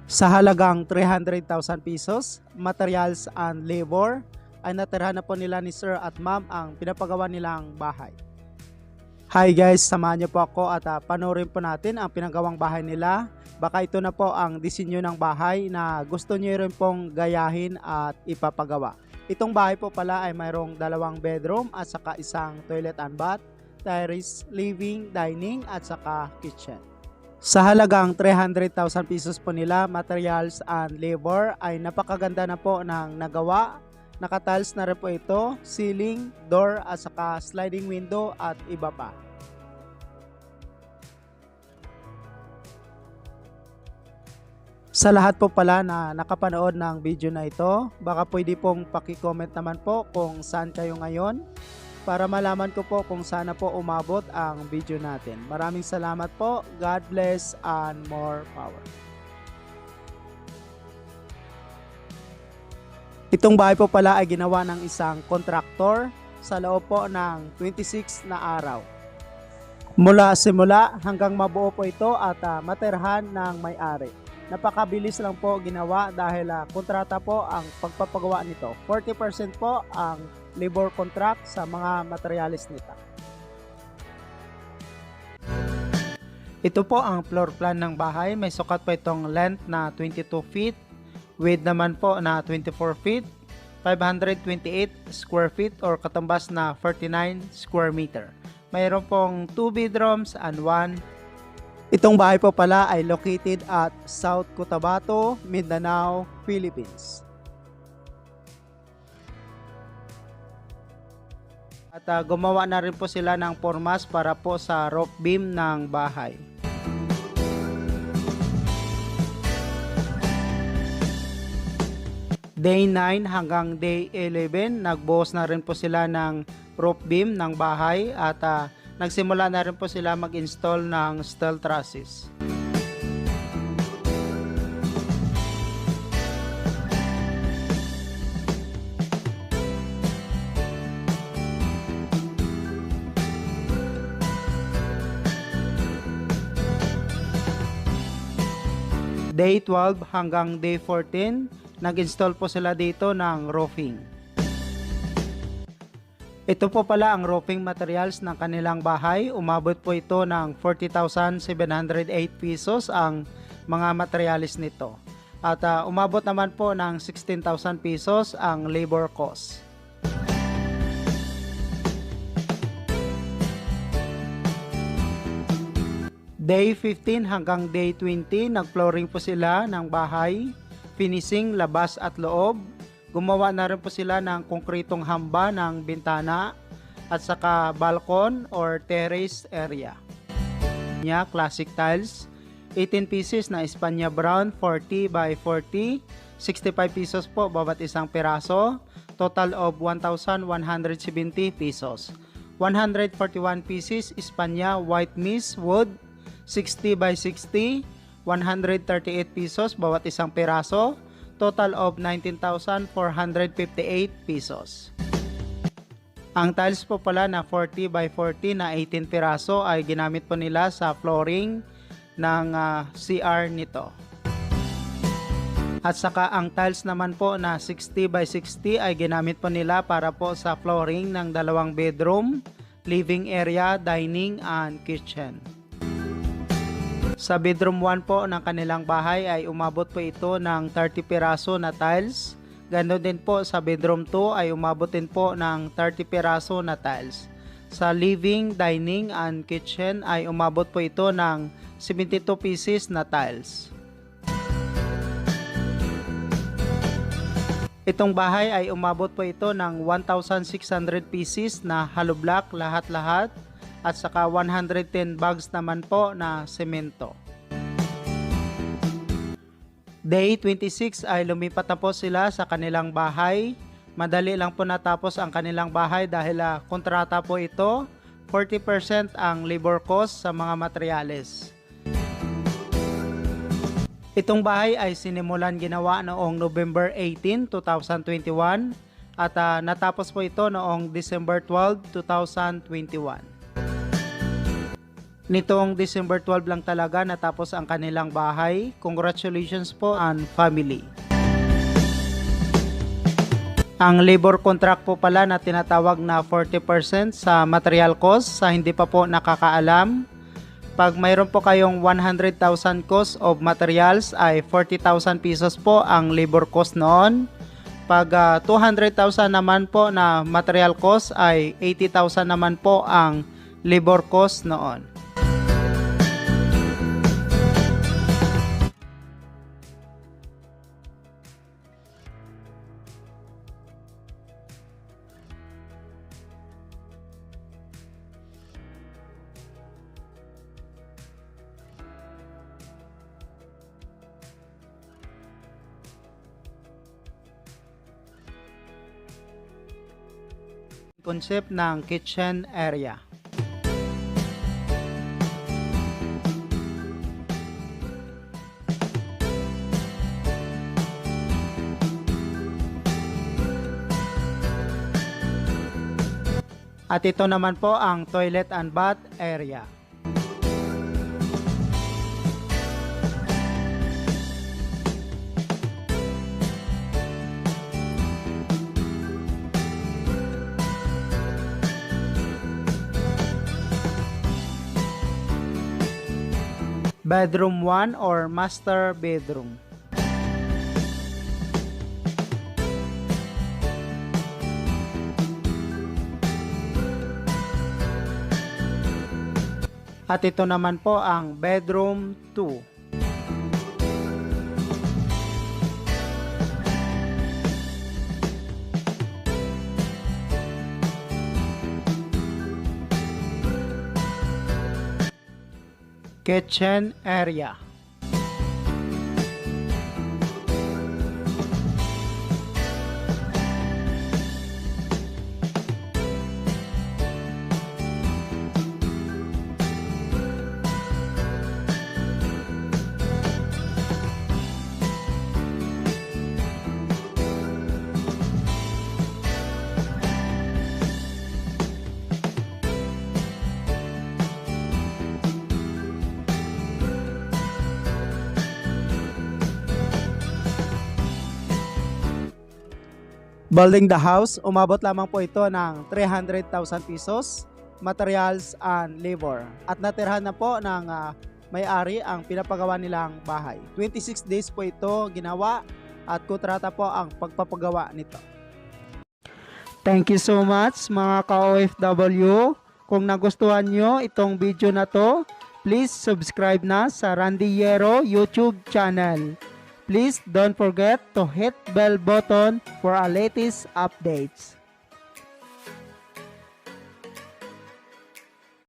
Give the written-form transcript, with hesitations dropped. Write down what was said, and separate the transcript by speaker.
Speaker 1: Sa halagang 300,000 pesos, materials and labor, ay natirhan na po nila ni Sir at Ma'am ang pinapagawa nilang bahay. Hi guys, samahan niyo po ako at panoorin po natin ang pinagawang bahay nila. Baka ito na po ang disenyo ng bahay na gusto niyo rin pong gayahin at ipapagawa. Itong bahay po pala ay mayroong 2 bedroom at saka isang toilet and bath, terrace, living, dining at saka kitchen. Sa halagang 300,000 pesos po nila, materials and labor ay napakaganda na po ng nagawa. Nakatiles na rin po ito, ceiling, door at saka sliding window at iba pa. Sa lahat po pala na nakapanood ng video na ito, baka pwede pong paki-comment naman po kung saan kayo ngayon para malaman ko po kung saan na po umabot ang video natin. Maraming salamat po. God bless and more power. Itong bahay po pala ay ginawa ng isang kontraktor sa loob po ng 26 na araw. Mula simula hanggang mabuo po ito at materhan ng may-ari. Napakabilis lang po ginawa dahil kontrata po ang pagpapagawa nito. 40% po ang labor contract sa mga materialis nito. Ito po ang floor plan ng bahay. May sukat po itong length na 22 feet. Width naman po na 24 feet. 528 square feet or katumbas na 49 square meter. Mayroon pong 2 bedrooms and 1. Itong bahay po pala ay located at South Cotabato, Mindanao, Philippines. At gumawa na rin po sila ng formas para po sa roof beam ng bahay. Day 9 hanggang day 11, nagbuhos na rin po sila ng roof beam ng bahay at nagsimula na rin po sila mag-install ng steel trusses. Day 12 hanggang day 14, nag-install po sila dito ng roofing. Ito po pala ang roofing materials ng kanilang bahay. Umabot po ito ng 40,708 pesos ang mga materialis nito. At umabot naman po ng 16,000 pesos ang labor cost. Day 15 hanggang day 20, nag-flooring po sila ng bahay, finishing labas at loob. Gumawa na rin po sila ng konkretong hamba ng bintana at saka balcon or terrace area. Classic tiles, 18 pieces na Espanya brown, 40 by 40, 65 pesos po bawat isang piraso, total of 1,170 pesos. 141 pieces Espanya white mist wood, 60 by 60, 138 pesos bawat isang piraso, total of 19,458 pesos. Ang tiles po pala na 40 by 40 na 18 piraso ay ginamit po nila sa flooring ng CR nito. At saka ang tiles naman po na 60 by 60 ay ginamit po nila para po sa flooring ng 2 bedroom, living area, dining and kitchen. Sa bedroom 1 po ng kanilang bahay ay umabot po ito ng 30 piraso na tiles. Ganon din po sa bedroom 2 ay umabot din po ng 30 piraso na tiles. Sa living, dining and kitchen ay umabot po ito ng 72 pieces na tiles. Itong bahay ay umabot po ito ng 1,600 pieces na hollow block lahat-lahat. At saka 110 bags naman po na semento. Day 26 ay lumipat na po sila sa kanilang bahay. Madali lang po natapos ang kanilang bahay dahil kontrata po ito. 40% ang labor cost sa mga materyales. Itong bahay ay sinimulan ginawa noong November 18, 2021 at natapos po ito noong December 12, 2021. Nitong December 12 lang talaga natapos ang kanilang bahay. Congratulations po and family. Ang labor contract po pala na tinatawag na 40% sa material cost sa hindi pa po nakakaalam. Pag mayroon po kayong 100,000 cost of materials ay 40,000 pesos po ang labor cost noon. Pag 200,000 naman po na material cost ay 80,000 naman po ang labor cost noon. Concept ng kitchen area. At ito naman po ang toilet and bath area. Bedroom 1 or master bedroom. At ito naman po ang bedroom 2. Kitchen area. Building the house, umabot lamang po ito ng 300,000 pesos, materials and labor. At natirhan na po ng may-ari ang pinapagawa nilang bahay. 26 days po ito ginawa at kontrata po ang pagpapagawa nito. Thank you so much mga ka-OFW. Kung nagustuhan nyo itong video na to, please subscribe na sa Randy Yero YouTube channel. Please don't forget to hit bell button for our latest updates.